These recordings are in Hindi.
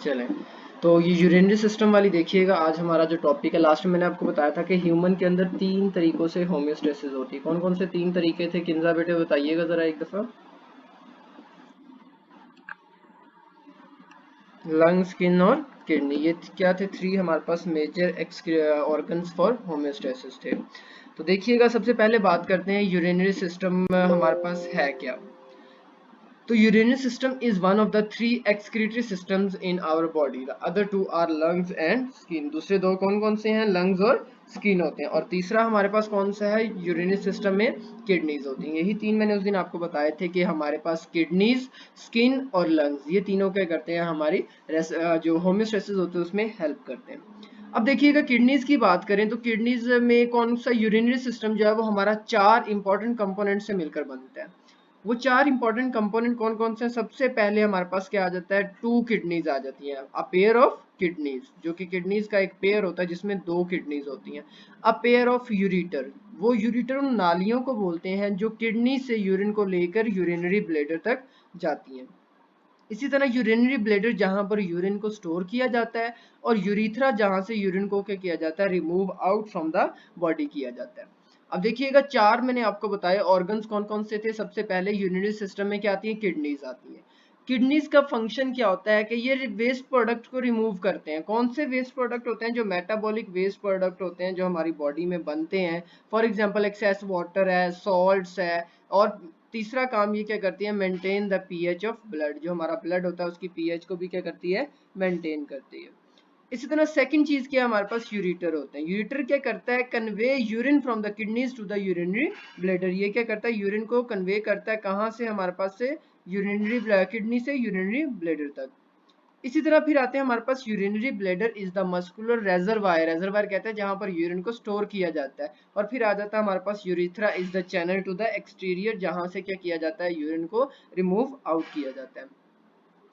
चलें, तो ये यूरिनरी सिस्टम वाली देखिएगा। आज हमारा जो टॉपिक है, लास्ट में मैंने आपको बताया था कि ह्यूमन के अंदर 3 तरीकों से होम्योस्टेसिस होती है। कौन-कौन से 3 तरीके थे किंजा बेटे, बताइएगा ज़रा एक दफ़ा। लंग, स्किन और किडनी, ये क्या थे? 3 हमारे पास मेजर ऑर्गन्स फॉर होम्योस्टेसिस थे। तो देखिएगा, सबसे पहले बात करते हैं यूरिनरी सिस्टम हमारे पास है क्या। तो urinary system is one of the 3 excretory systems in our body. The other two are lungs and skin. दूसरे दो कौन कौन से हैं? lungs और skin होते हैं। और तीसरा हमारे पास कौन सा है urinary system में? kidneys होती हैं। यही 3 मैंने उस दिन आपको बताए थे कि हमारे पास kidneys, skin और lungs, ये तीनों क्या करते हैं? हमारी जो homeostasis होती है उसमें help करते हैं। अब देखिएगा, किडनीज की बात करें तो किडनीज में कौन सा यूरिनरी सिस्टम जो है वो हमारा 4 इंपॉर्टेंट कंपोनेंट से मिलकर बनता है। वो 4 इंपॉर्टेंट कंपोनेंट कौन कौन से हैं? सबसे पहले हमारे पास क्या आ जाता है? 2 किडनीज आ जाती हैं, अ पेयर ऑफ किडनीज, जो कि किडनीज का एक पेयर होता है जिसमें 2 किडनीज होती हैं। अ पेयर ऑफ यूरिटर, वो यूरिटर उन नालियों को बोलते हैं जो किडनी से यूरिन को लेकर यूरिनरी ब्लैडर तक जाती हैं। इसी तरह यूरिनरी ब्लैडर जहां पर यूरिन को स्टोर किया जाता है, और यूरिथ्रा जहां से यूरिन को क्या किया जाता है? Remove out from the body किया जाता है। अब देखिएगा, 4 मैंने आपको बताया ऑर्गन्स कौन कौन से थे। सबसे पहले यूरिनरी सिस्टम में क्या आती है? किडनीज आती है। किडनीज का फंक्शन क्या होता है कि ये वेस्ट प्रोडक्ट को रिमूव करते हैं। कौन से वेस्ट प्रोडक्ट होते हैं? जो मेटाबॉलिक वेस्ट प्रोडक्ट होते हैं जो हमारी बॉडी में बनते हैं। फॉर एग्जांपल एक्सेस वाटर है, सॉल्ट्स है। और तीसरा काम ये क्या करती है? Maintain the pH of blood, जो हमारा ब्लड होता है उसकी पीएच को भी क्या करती है? मेंटेन करती है। इसी तरह सेकंड चीज क्या है? हमारे पास यूरिटर होते हैं। यूरिटर क्या करता है? Convey urine from the kidneys to the urinary bladder. ये क्या करता है? यूरिन को कन्वे करता है, कहां से? हमारे पास से यूरिनरी किडनी से यूरिनरी ब्लैडर तक। इसी तरह फिर आते हैं हमारे पास urinary bladder is the muscular reservoir. Reservoir कहते हैं जहां पर यूरिन को स्टोर किया जाता है। और फिर आ जाता है हमारे पास urethra is the channel to the exterior, जहां से क्या किया जाता है? यूरिन को रिमूव आउट किया जाता है।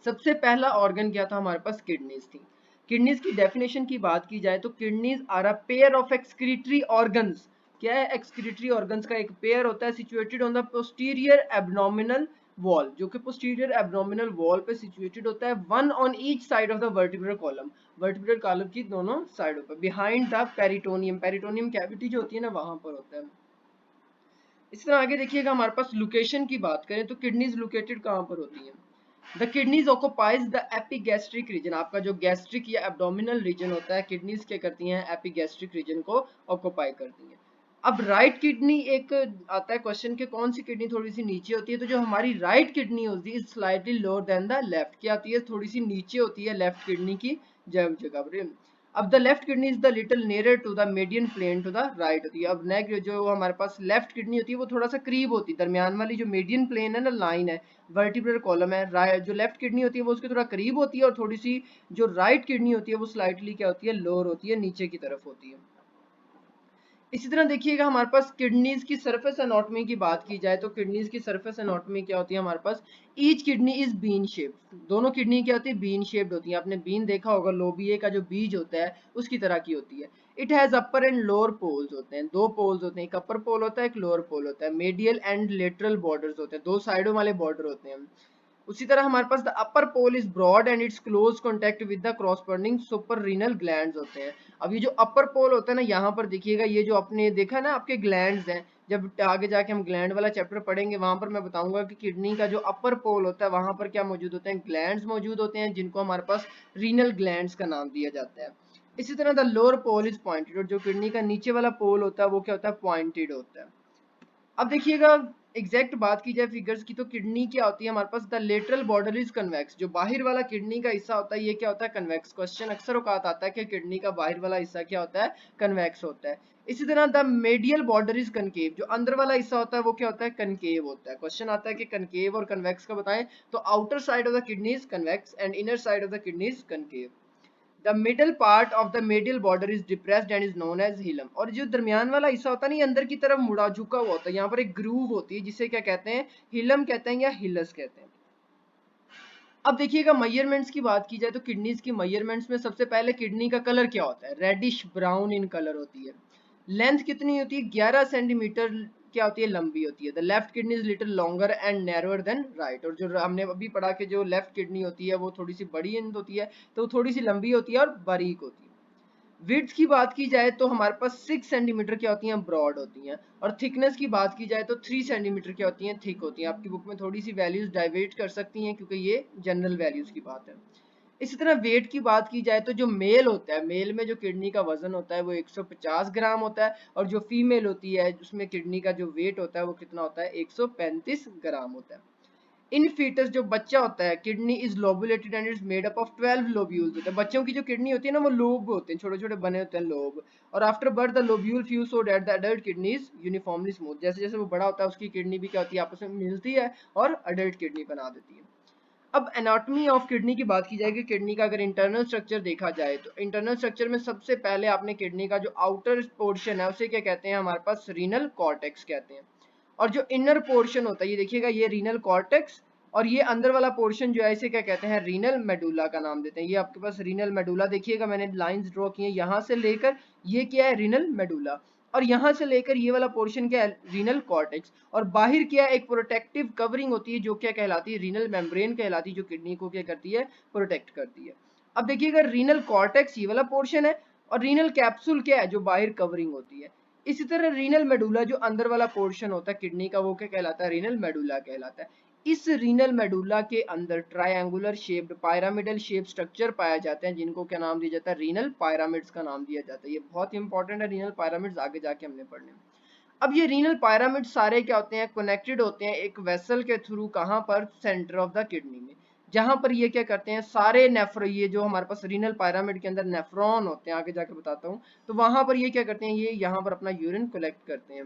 सबसे पहला ऑर्गन क्या था? हमारे पास किडनीज थी। किडनीज की डेफिनेशन की बात की जाए तो kidneys are a pair of excretory organs. क्या है? एक्सक्रीटरी ऑर्गन्स का एक पेयर होता है, situated on the posterior abdominal wall, जो कि पोस्टीरियर एब्डोमिनल वॉल पे सिचुएटेड होता है, one on each side of the vertebral column, vertebral column की दोनों साइडों पर, behind the peritoneum, peritoneum cavity जो होती है ना वहां पर होता है। इस तरह आगे देखिएगा, हमारे पास लोकेशन की बात करें तो किडनीज लोकेटेड कहां पर होती हैं? The kidneys occupies the epigastric region. आपका जो गैस्ट्रिक या एब्डोमिनल रीजन होता है, किडनीज क्या करती हैं? एपिगैस्ट्रिक रीजन को ऑक्युपाई करती हैं। अब राइट किडनी एक आता है क्वेश्चन के, कौन सी किडनी थोड़ी सी नीचे होती है? तो जो हमारी राइट किडनी होती है slightly lower than the left, क्या होती है? थोड़ी सी नीचे होती है लेफ्ट किडनी की जगह पर। अब the left kidney is the little nearer to the median plane to the right होती है। अब नेक जो हमारे पास लेफ्ट किडनी होती है वो थोड़ा सा करीब होती है, दरमियान वाली जो मीडियन प्लेन है ना, लाइन है, वर्टिब्रल कॉलम है, जो लेफ्ट किडनी होती है वो उसके थोड़ा करीब होती है, और थोड़ी सी जो राइट किडनी होती है वो स्लाइटली क्या होती है? लोअर होती है, नीचे की तरफ होती है। इसी तरह देखिएगा, हमारे पास किडनीज की सरफेस एनाटॉमी की बात की जाए तो किडनीज की सरफेस एनाटॉमी क्या होती है? हमारे पास each kidney is bean shaped. दोनों किडनी क्या होती है? बीन शेप्ड होती है। आपने बीन देखा होगा, लोबिये का जो बीज होता है उसकी तरह की होती है। It has upper and lower poles होते हैं, दो पोल्स होते हैं, एक अपर पोल होता है, एक लोअर पोल होता है। मेडियल एंड लेटरल बॉर्डर्स होते हैं, दो साइडों वाले बॉर्डर होते हैं। उसी तरह हमारे पास the upper pole is broad and it's close contact with the corresponding suprarenal glands होते हैं। अब ये जो अपर पोल होता है ना, यहाँ पर देखिएगा, ये जो आपने देखा ना आपके ग्लैंड्स हैं, जब आगे जाके हम ग्लैंड वाला चैप्टर पढ़ेंगे वहां पर मैं बताऊंगा कि किडनी का जो अपर पोल होता है वहां पर क्या मौजूद होते हैं? ग्लैंड्स मौजूद होते हैं, जिनको हमारे पास रीनल ग्लैंड्स का नाम दिया जाता है। इसी तरह the lower pole is pointed, और जो किडनी का नीचे वाला पोल होता है वो क्या होता है? पॉइंटेड होता है। अब देखिएगा, एग्जैक्ट बात की जाए फिगर्स की तो किडनी क्या होती है? हमारे पास the lateral border is convex, जो बाहर वाला किडनी का हिस्सा होता है ये क्या होता है? कन्वेक्स। क्वेश्चन अक्सर औकात आता है कि किडनी का बाहर वाला हिस्सा क्या होता है? कन्वेक्स होता है। इसी तरह the medial border is concave, जो अंदर वाला हिस्सा होता है वो क्या होता है? कनकेव होता है। क्वेश्चन आता है कि कनकेव और कन्वेक्स का बताएं, तो outer side of the kidney is convex and inner side of the kidney is concave. The middle part of the medial border is depressed and is known as hilum, और जो दरमियान वाला हिस्सा होता है ना, अंदर की तरफ मुड़ा झुका हुआ होता है, यहाँ पर एक ग्रूव होती है जिसे क्या कहते हैं? हिलम कहते हैं या हिलस कहते हैं। अब देखिएगा, मेजरमेंट्स की बात की जाए तो किडनीज की मेजरमेंट्स में सबसे पहले किडनी का कलर क्या होता है? रेडिश ब्राउन इन कलर होती है। लेंथ कितनी होती है? 11 सेंटीमीटर क्या होती है, लंबी होती है। The left kidney is little longer and narrower than right. और जो हमने अभी पढ़ा कि जो लेफ्ट किडनी होती है वो थोड़ी सी बड़ी होती है, तो थोड़ी सी लंबी होती है और बारीक होती है। विड्थ की बात की जाए तो हमारे पास 6 सेंटीमीटर क्या होती हैं, ब्रॉड होती हैं। और थिकनेस की बात की जाए तो 3 सेंटीमीटर क्या होती हैं, थिक होती हैं। आपकी बुक में थोड़ी सी वैल्यूज डाइवेट कर सकती हैं क्योंकि ये जनरल वैल्यूज की बात है। इसी तरह वेट की बात की जाए तो जो मेल होता है, मेल में जो किडनी का वजन होता है वो 150 ग्राम होता है, और जो फीमेल होती है उसमें किडनी का जो वेट होता है वो कितना होता है, 135 ग्राम होता है। इन फीटस जो बच्चा होता है, kidney is lobulated and is made up of 12 lobules होते हैं। बच्चों की जो किडनी होती है ना वो लोब होते हैं, छोटे छोटे बने होते हैं लोब। और after birth the lobule fuse so that the adult kidney is uniformly smooth. जैसे जैसे वो बड़ा होता है उसकी किडनी भी क्या होती है, आपस में मिलती है और अडल्ट किडनी बना देती है। अब एनाटॉमी ऑफ किडनी की बात की जाएगी। किडनी का अगर इंटरनल स्ट्रक्चर देखा जाए तो इंटरनल स्ट्रक्चर में सबसे पहले आपने किडनी का जो आउटर पोर्शन है उसे क्या कहते हैं, हमारे पास रीनल कॉर्टेक्स कहते हैं। और जो इनर पोर्शन होता है, ये देखिएगा, ये रीनल कॉर्टेक्स, और ये अंदर वाला पोर्शन जो है इसे क्या कहते हैं, रीनल मेडुला का नाम देते हैं। ये आपके पास रीनल मेडुला देखिएगा, मैंने लाइंस ड्रॉ की हैं, यहाँ से लेकर ये क्या है, रीनल मेडुला, और यहाँ से लेकर ये वाला पोर्शन क्या है, रीनल कॉर्टेक्स। और बाहर क्या है, एक प्रोटेक्टिव कवरिंग होती है जो क्या कहलाती है, रीनल मेम्ब्रेन कहलाती है, जो किडनी को क्या करती है, प्रोटेक्ट करती है। अब देखिएगा, रीनल कॉर्टेक्स ये वाला पोर्शन है, और रीनल कैप्सूल क्या है, जो बाहर कवरिंग होती है। इसी तरह रीनल मेडुला जो अंदर वाला पोर्शन होता है किडनी का वो क्या कहलाता है, रीनल मेडुला कहलाता है। इस रीनल मेडुला के अंदर triangular shaped pyramidal shape structure पाए जाते हैं, जिनको क्या नाम दिया जाता है, रीनल पिरामिड्स का नाम दिया जाता है। ये बहुत इंपॉर्टेंट है, रीनल पिरामिड्स आगे जाके हमने पढ़ने। अब ये रीनल पिरामिड सारे क्या होते हैं, कनेक्टेड होते हैं एक वेसल के थ्रू, कहां पर, सेंटर ऑफ द किडनी में, जहां पर ये क्या करते हैं, सारे नेफ्रो, ये जो हमारे पास रीनल पिरामिड के अंदर नेफ्रॉन होते हैं, आगे जाके बताता हूँ, तो वहां पर ये क्या करते हैं, ये यहाँ पर अपना यूरिन कलेक्ट करते हैं।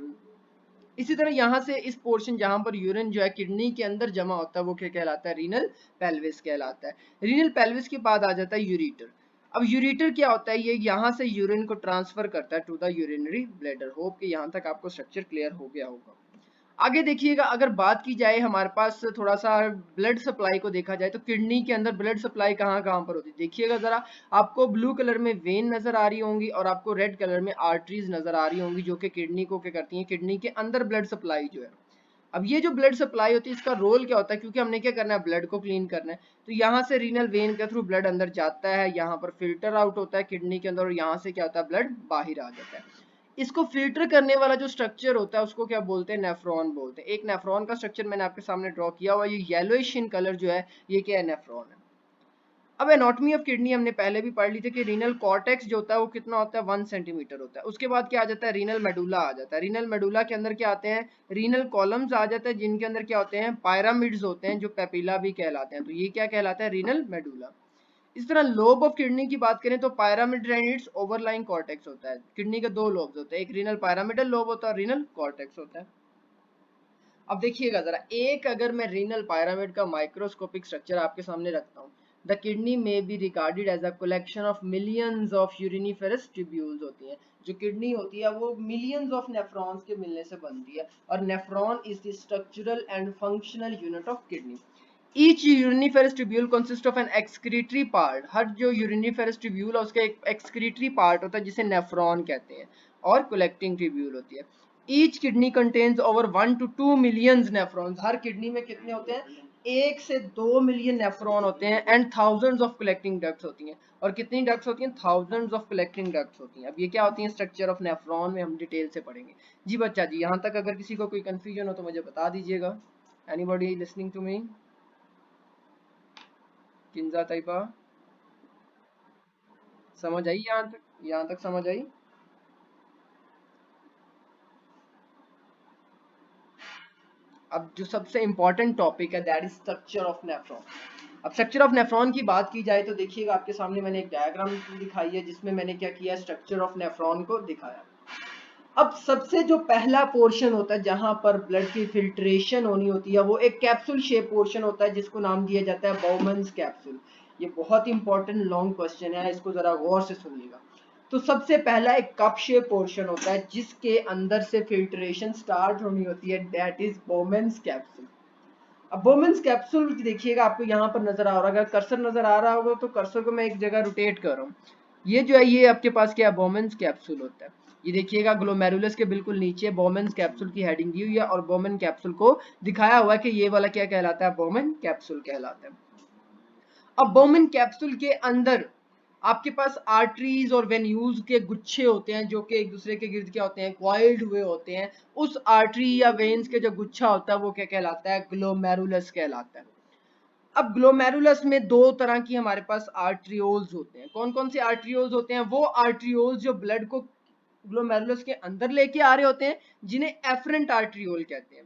इसी तरह यहाँ से इस पोर्शन जहां पर यूरिन जो है किडनी के अंदर जमा होता है वो क्या कहलाता है, रीनल पेल्विस कहलाता है। रीनल पेल्विस के बाद आ जाता है यूरिटर। अब यूरिटर क्या होता है, ये यहाँ से यूरिन को ट्रांसफर करता है to the urinary bladder. Hope कि यहाँ तक आपको स्ट्रक्चर क्लियर हो गया होगा। आगे देखिएगा, अगर बात की जाए हमारे पास थोड़ा सा ब्लड सप्लाई को देखा जाए तो किडनी के अंदर ब्लड सप्लाई कहाँ कहाँ पर होती है, देखिएगा जरा, आपको ब्लू कलर में वेन नजर आ रही होंगी और आपको रेड कलर में आर्टरीज नजर आ रही होंगी, जो कि किडनी को क्या करती हैं, किडनी के अंदर ब्लड सप्लाई जो है। अब ये जो ब्लड सप्लाई होती है इसका रोल क्या होता है, क्योंकि हमने क्या करना है, ब्लड को क्लीन करना है, तो यहाँ से रीनल वेन के थ्रू ब्लड अंदर जाता है, यहाँ पर फिल्टर आउट होता है किडनी के अंदर, और यहाँ से क्या होता है, ब्लड बाहर आ जाता है। इसको फिल्टर करने वाला जो स्ट्रक्चर होता है उसको क्या बोलते हैं, नेफ्रॉन बोलते हैं। एक नेफ्रॉन का स्ट्रक्चर मैंने आपके सामने ड्रॉ किया हुआ, ये येलोइश इन कलर जो है ये क्या है, नेफ्रॉन है। अब एनाटॉमी ऑफ किडनी हमने पहले भी पढ़ ली थी कि रीनल कॉर्टेक्स जो होता है वो कितना होता है, 1 सेंटीमीटर होता है। उसके बाद क्या आ जाता है, रीनल मेडुला आ जाता है। रीनल मेडुला के अंदर क्या आते हैं, रीनल कॉलम्स आ जाते हैं, जिनके अंदर क्या होते हैं, पायरामिड्स होते हैं, जो पेपिला भी कहलाते हैं। तो ये क्या कहलाता है, रीनल मेडुला। इस तरह लोब ऑफ किडनी की बात करें तो pyramid and it's overlying cortex होता है। किडनी के दो लोब्स होते हैं, एक रीनल पायरामिडल लोब होता है और रीनल कॉर्टेक्स होता है। अब देखिएगा जरा, एक अगर मैं रीनल पायरामिड का माइक्रोस्कोपिक स्ट्रक्चर आपके सामने रखता हूँ, the kidney may be regarded as a collection of millions of uriniferous tubules होती हैं। जो किडनी होती है वो मिलियंस ऑफ नेफ्रॉन्स के मिलने से बनती है, और nephron is the structural and functional unit of kidney. Each uriniferous tubule consists of an excretory part। हर जो uriniferous tubule है उसका एक excretory part होता है जिसे नेफ्रॉन कहते हैं, और collecting tubule होती है। Each kidney contains over 1 to 2 millions nephrons। Her kidney में कितने होते हैं, 1 से 2 मिलियन नेफ्रॉन होते हैं, and thousands of collecting ducts होती हैं। और कितनी डक्ट्स होती हैं, थाउजेंड्स ऑफ कलेक्टिंग डक्ट्स होती हैं। अब ये क्या होती हैं, स्ट्रक्चर ऑफ नेफ्रॉन में हम डिटेल से पढ़ेंगे। जी बच्चा जी, यहाँ तक अगर किसी को कोई कंफ्यूजन हो तो मुझे बता दीजिएगा। Anybody listening to me? किंजा ताइपा समझ आई, यहाँ तक समझ आई? अब जो सबसे इंपॉर्टेंट टॉपिक है that is structure of nephron. अब स्ट्रक्चर ऑफ नेफ्रॉन की बात की जाए तो देखिएगा, आपके सामने मैंने एक डायग्राम दिखाई है जिसमें मैंने क्या किया, स्ट्रक्चर ऑफ नेफ्रॉन को दिखाया। अब सबसे जो पहला पोर्शन होता है जहां पर ब्लड की फिल्ट्रेशन होनी होती है वो एक कैप्सूल शेप पोर्शन होता है जिसको नाम दिया जाता है बाउमन्स कैप्सूल। ये बहुत इंपॉर्टेंट लॉन्ग क्वेश्चन है, इसको जरा गौर से सुनिएगा। तो सबसे पहला एक कप शेप पोर्शन होता है जिसके अंदर से फिल्ट्रेशन स्टार्ट होनी होती है, दैट इज बाउमन्स कैप्सूल। अब बाउमन्स कैप्सूल देखिएगा, आपको यहाँ पर नजर आ रहा होगा, कर्सर नजर आ रहा होगा, तो कर्सर को मैं एक जगह रोटेट कर रहा हूँ। ये जो है ये आपके पास क्या है, बाउमन्स कैप्सूल होता है। ये देखिएगा ग्लोमेरुलस के बिल्कुल नीचे बोमेन कैप्सूल की हेडिंग दी हुई है और बोमेन कैप्सूल को दिखाया हुआ है कि ये वाला क्या कहलाता है, बोमेन कैप्सूल कहलाता है। अब बोमेन कैप्सूल के अंदर आपके पास आर्टरीज और वेन्यूज के गुच्छे होते हैं जो कि एक दूसरे के गिर्द क्या होते हैं, कॉइल्ड हुए होते हैं। उस आर्टरी या वेन्स के जो गुच्छा होता है वो क्या कहलाता है, ग्लोमेरुलस कहलाता है। अब ग्लोमेरुलस में दो तरह की हमारे पास आर्ट्रियोल्स होते हैं। कौन कौन से आर्ट्रियोल्स होते हैं, वो आर्ट्रियोल्स जो ब्लड को ग्लोमेरुलस के अंदर लेके आ रहे होते हैं जिन्हें एफरेंट आर्ट्रियोल कहते हैं,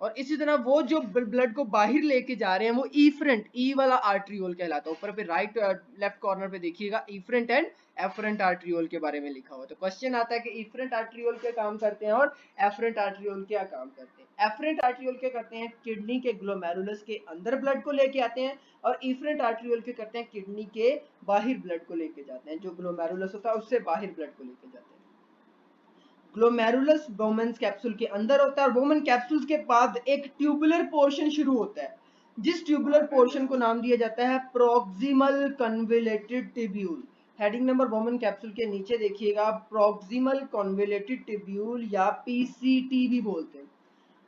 और इसी तरह वो जो ब्लड को बाहर लेके जा रहे हैं वो इफरेंट, ई वाला आर्ट्रियोल कहलाता है। ऊपर पे राइट लेफ्ट कॉर्नर पे देखिएगा इफरेंट एंड एफरेंट आर्ट्रियोल के बारे में लिखा हुआ है। तो क्वेश्चन आता है कि इफरेंट आर्ट्रियोल क्या काम करते हैं और एफरेंट आर्ट्रियोल क्या काम करते हैं। एफरेंट आर्ट्रियोल क्या करते हैं, किडनी के ग्लोमेरुलस के अंदर ब्लड को लेके आते हैं, और इफरेंट आर्ट्रियोल क्या करते हैं, किडनी के बाहर ब्लड को लेके जाते हैं। जो ग्लोमेरुलस होता है उससे बाहर ब्लड को लेके जाते हैं। ग्लोमेरुलस बोमेन कैप्सूल के अंदर होता है और बोमेन कैप्सूल के बाद एक ट्यूबुलर पोर्शन शुरू होता है, जिस ट्यूबुलर पोर्शन को नाम दिया जाता है proximal convoluted tubule. Heading number Bowman capsule के नीचे देखिएगा, प्रॉक्सिमल कन्वोल्यूटेड ट्यूब्यूल या पीसीटी भी बोलते हैं।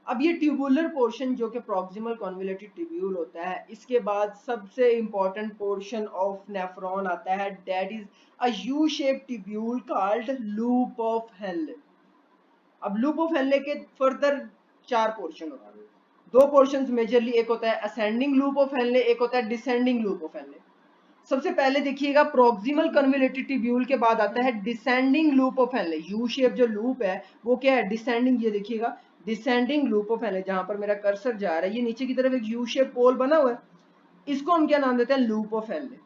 अब ये ट्यूबुलर पोर्शन जो कि प्रॉक्सिमल कन्वोल्यूटेड ट्यूब्यूल होता है, इसके बाद सबसे इंपॉर्टेंट पोर्शन ऑफ नेफ्रॉन आता है, that is a U shape tubule called loop of Henle. अब लूप ऑफ हेनले के फर्दर चार पोर्शन होते हैं, दो पोर्शंस मेजरली, एक होता है असेंडिंग लूप ऑफ हेनले, एक होता है डिसेंडिंग लूप ऑफ हेनले। सबसे पहले देखिएगा प्रॉक्सिमल कन्वोल्यूटेड ट्यूब्यूल के बाद आता है descending loop of Henley. U shape जो लूप है वो क्या है, डिसेंडिंग। ये देखिएगा डिसेंडिंग लूप ऑफ हेनले, जहां पर मेरा कर्सर जा रहा है ये नीचे की तरफ एक यू शेप पोल बना हुआ है, इसको हम क्या नाम देते हैं, लूप ऑफ हेनले।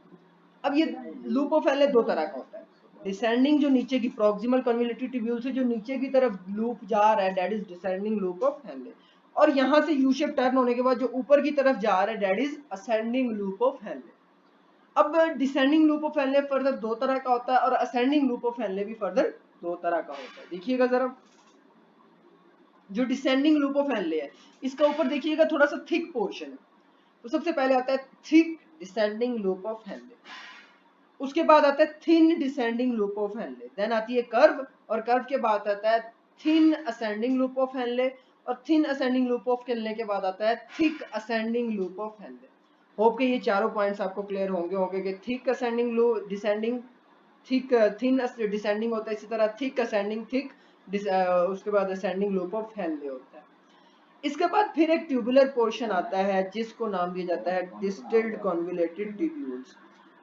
अब ये लूप ऑफ हेनले दो तरह का होता है, डिसेंडिंग जो नीचे की प्रॉक्सिमल कन्वोल्यूटेड ट्यूब्यूल से जो नीचे की तरफ लूप जा रहा है that is descending loop of Henle, और यहां से यू शेप टर्न होने के बाद जो ऊपर की तरफ जा रहा है that is ascending loop of Henle. अब descending loop of Henle further दो तरह का होता है और असेंडिंग लूप ऑफ हेनले भी फर्दर दो तरह का होता है। देखिएगा जरा, जो डिसेंडिंग लूप ऑफ हेनले है इसका ऊपर देखिएगा थोड़ा सा थिक पोर्शन है, तो सबसे पहले आता है thick descending loop of Henle, उसके बाद आता है thin descending loop of Henle, then आती है कर्व, और कर्व के बाद आता है thin ascending loop of Henle, और thin ascending loop of Henle के बाद आता है thick ascending loop of Henle. Hope के ये चारों पॉइंट्स आपको क्लियर होंगे कि thick ascending loop descending, thick thin descending होता है, इसी तरह थिक असेंडिंग, थिक उसके बाद असेंडिंग लूप ऑफ हेनले होता है। इसके बाद फिर एक ट्यूबुलर पोर्शन आता है जिसको नाम दिया जाता है डिस्टिल्ड कन्वोल्यूटेड ट्यूब्यूल्स।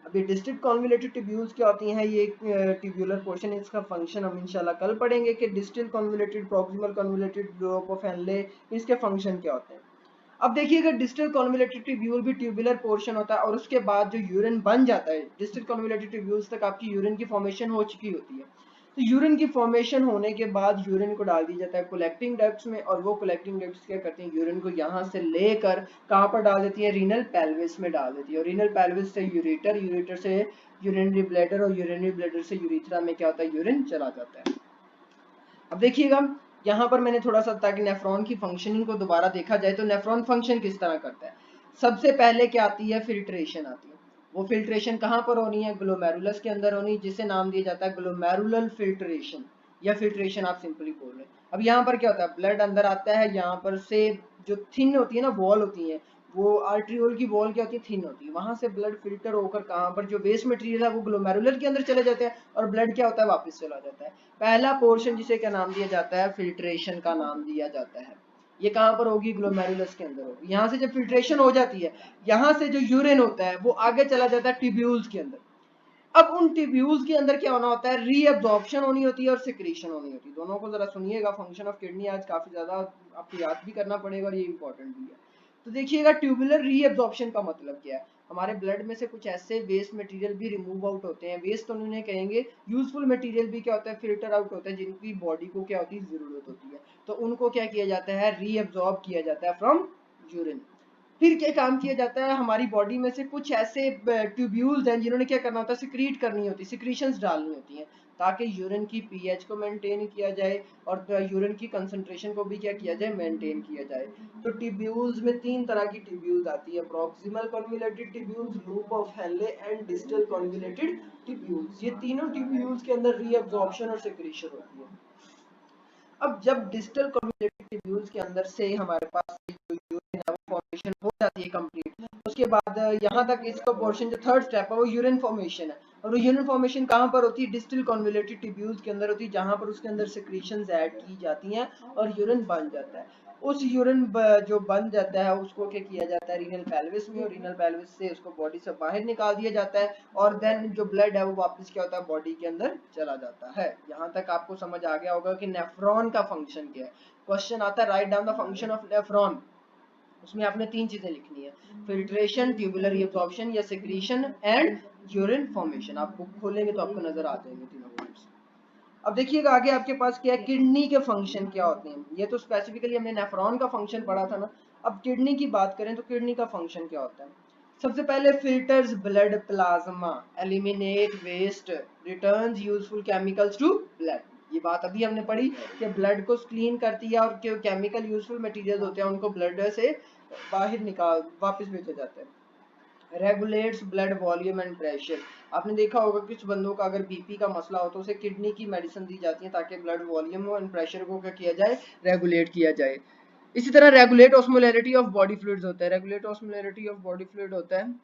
अभी डिस्टिल्ड कन्वोल्यूटेड ट्यूब्यूल्स क्या होती हैं, ये ट्यूबुलर पोर्शन, इसका फंक्शन हम इंशाल्लाह कल पढ़ेंगे कि distilled convoluted, proximal convoluted loop of Henley, इसके फंक्शन क्या होते हैं। अब देखिएगा डिस्टल कन्वोल्यूटेड ट्यूब्यूल भी ट्यूबुलर पोर्शन होता है, और उसके बाद जो यूरिन बन जाता है, डिस्टल कन्वोल्यूटेड ट्यूब्यूल्स तक आपकी यूरिन की फॉर्मेशन हो चुकी होती है, तो यूरिन की फॉर्मेशन होने के बाद यूरिन को डाल दिया जाता है कलेक्टिंग डक्ट्स में, और वो कलेक्टिंग डक्ट्स क्या करती हैं, यूरिन को यहाँ से लेकर कहाँ पर डाल देती है, रीनल पेल्विस में डाल देती है, और रीनल पेल्विस से यूरेटर, यूरेटर से यूरिनरी ब्लैडर, और यूरिनरी ब्लैडर से यूरिथ्रा में क्या होता है, यूरिन चला जाता है। अब देखिएगा यहाँ पर मैंने थोड़ा सा, ताकि नेफ्रॉन की फंक्शनिंग को दोबारा देखा जाए, तो नेफ्रॉन फंक्शन किस तरह करता है। सबसे पहले क्या आती है, फिल्ट्रेशन आती है। वो फिल्ट्रेशन कहाँ पर होनी है, ग्लोमेरुलस के अंदर होनी, जिसे नाम दिया जाता है ग्लोमेरुलर फिल्ट्रेशन, या फिल्ट्रेशन आप सिंपली बोल रहे हैं। अब यहाँ पर क्या होता है, ब्लड अंदर आता है, यहाँ पर से जो थिन होती है ना वॉल होती है, वो आर्ट्रियोल की वॉल क्या होती है, थिन होती है, वहां से ब्लड फिल्टर होकर कहाँ पर जो वेस्ट मटेरियल है वो ग्लोमेरुलर के अंदर चले जाते हैं, और ब्लड क्या होता है, वापस चला जाता है। पहला पोर्शन जिसे क्या नाम दिया जाता है, फिल्ट्रेशन का नाम दिया जाता है। ये कहाँ पर होगी, ग्लोमेरुलस के अंदर होगी। यहाँ से जब फिल्ट्रेशन हो जाती है, यहाँ से जो यूरिन होता है वो आगे चला जाता है ट्यूब्यूल्स के अंदर। अब उन ट्यूब्यूल्स के अंदर क्या होना होता है, रीअब्जॉर्प्शन होनी होती है और सिक्रीशन होनी होती है। दोनों को जरा सुनिएगा, फंक्शन ऑफ किडनी आज काफी ज्यादा आपको याद भी करना पड़ेगा और ये इंपॉर्टेंट भी है। तो देखिएगा ट्यूबुलर रीअब्जॉर्प्शन का मतलब क्या है, हमारे ब्लड में से कुछ ऐसे वेस्ट मटेरियल भी रिमूव आउट होते हैं, वेस्ट तो उन्हें कहेंगे, यूजफुल मटेरियल भी क्या होता है, फिल्टर आउट होता है, जिनकी बॉडी को क्या होती है, जरूरत होती है, तो उनको क्या किया जाता है, रीअब्जॉर्ब किया जाता है फ्रॉम यूरिन। फिर क्या काम किया जाता है, हमारी बॉडी में से कुछ ऐसे ट्यूब्यूल्स हैं जिन्होंने क्या करना होता है, सिक्रीट करनी होती है, सिक्रीशंस डालनी होती हैं ताकि यूरिन की पीएच को मेंटेन किया जाए और यूरिन की कंसंट्रेशन को भी क्या किया जाए, मेंटेन किया जाए। तो ट्यूब्यूल्स में 3 तरह की ट्यूब्यूल्स आती है, proximal convoluted tubules, loop of Henley and distal convoluted tubules. ये तीनों ट्यूब्यूल्स के अंदर रीअब्जॉर्प्शन और सिक्रीशन होती है। अब जब डिस्टल कन्वोल्यूटेड ट्यूब्यूल्स के अंदर से हमारे पास यूरिन फॉर्मेशन हो जाती है कंप्लीट, उसके बाद यहाँ तक इसका पोर्शन जो थर्ड स्टेप है वो यूरिन फॉर्मेशन है। और वो यूरिन फॉर्मेशन कहाँ पर होती है, डिस्टल कन्वोल्यूटेड ट्यूब्यूल्स के अंदर होती है, जहाँ पर उसके अंदर सिक्रीशंस ऐड की जाती हैं और यूरिन बन जाता है। उस यूरिन जो बन जाता है उसको क्या किया जाता है, रीनल पेल्विस में, और रीनल पेल्विस से उसको बॉडी से बाहर निकाल दिया जाता है और देन जो ब्लड है वो वापस क्या होता है, बॉडी के अंदर चला जाता है। यहाँ तक आपको समझ आ गया होगा कि नेफ्रॉन का फंक्शन क्या है। क्वेश्चन आता है write down the function of nephron, उसमें आपने 3 चीजें लिखनी है, फिल्ट्रेशन, ट्यूबुलर रीअब्जॉर्प्शन या सेक्रीशन एंड यूरिन फॉर्मेशन। आप बुक खोलेंगे तो आपको नजर आ जाएंगे तीनों पॉइंट्स। अब देखिएगा आगे आपके पास क्या है, किडनी के फंक्शन क्या होते हैं। ये तो स्पेसिफिकली हमने नेफ्रॉन का फंक्शन पढ़ा था ना। अब किडनी की बात करें तो किडनी का फंक्शन क्या होता है। सबसे पहले filters blood plasma, eliminate waste, returns useful chemicals to blood. ये बात अभी हमने पढ़ी कि ब्लड को क्लीन करती है और जो केमिकल यूजफुल मटेरियल होते हैं उनको ब्लड से बाहर निकाल वापस भेजा जाता है। Regulates blood volume and pressure. आपने देखा होगा कुछ बंदों का अगर बीपी का मसला हो तो उसे किडनी की मेडिसिन दी जाती है ताकि ब्लड वॉल्यूम एंड प्रेशर को क्या किया जाए, रेगुलेट किया जाए। इसी तरह regulate osmolarity of body fluids होता है, regulate osmolarity of body fluid होता है।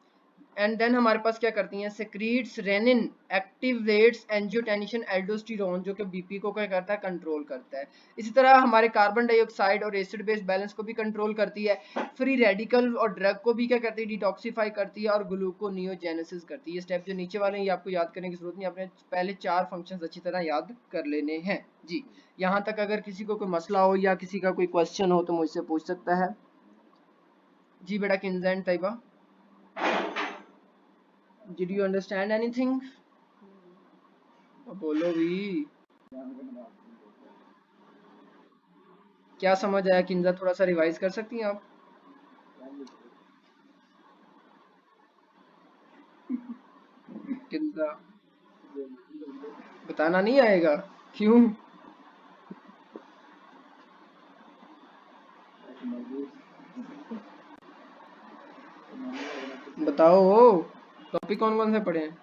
एंड देन हमारे पास क्या करती हैं, सेक्रीट्स रेनिन, एक्टिवेट्स एंजियोटेंसिन, एल्डोस्टेरोन, जो कि बीपी को क्या करता है, कंट्रोल करता है। इसी तरह हमारे कार्बन डाइऑक्साइड और एसिड बेस बैलेंस को भी कंट्रोल करती है। फ्री रेडिकल और ड्रग को भी क्या करती है, डिटॉक्सिफाई करती है और ग्लूकोनियोजेनेसिस करती है। ये स्टेप जो नीचे वाले हैं ये आपको याद करने की जरूरत नहीं, आपने पहले 4 फंक्शंस अच्छी तरह याद कर लेने हैं जी। यहाँ तक अगर किसी को कोई मसला हो या किसी का कोई क्वेश्चन हो तो मुझसे पूछ सकता है जी। बेटा Kinza and Tayyaba, Did you understand anything? बोलो भी, क्या समझ आया किंजा, थोड़ा सा रिवाइज कर सकती हैं आप? किंजा बताना नहीं आएगा, क्यों? बताओ टॉपिक कौन कौन से पढ़े हैं?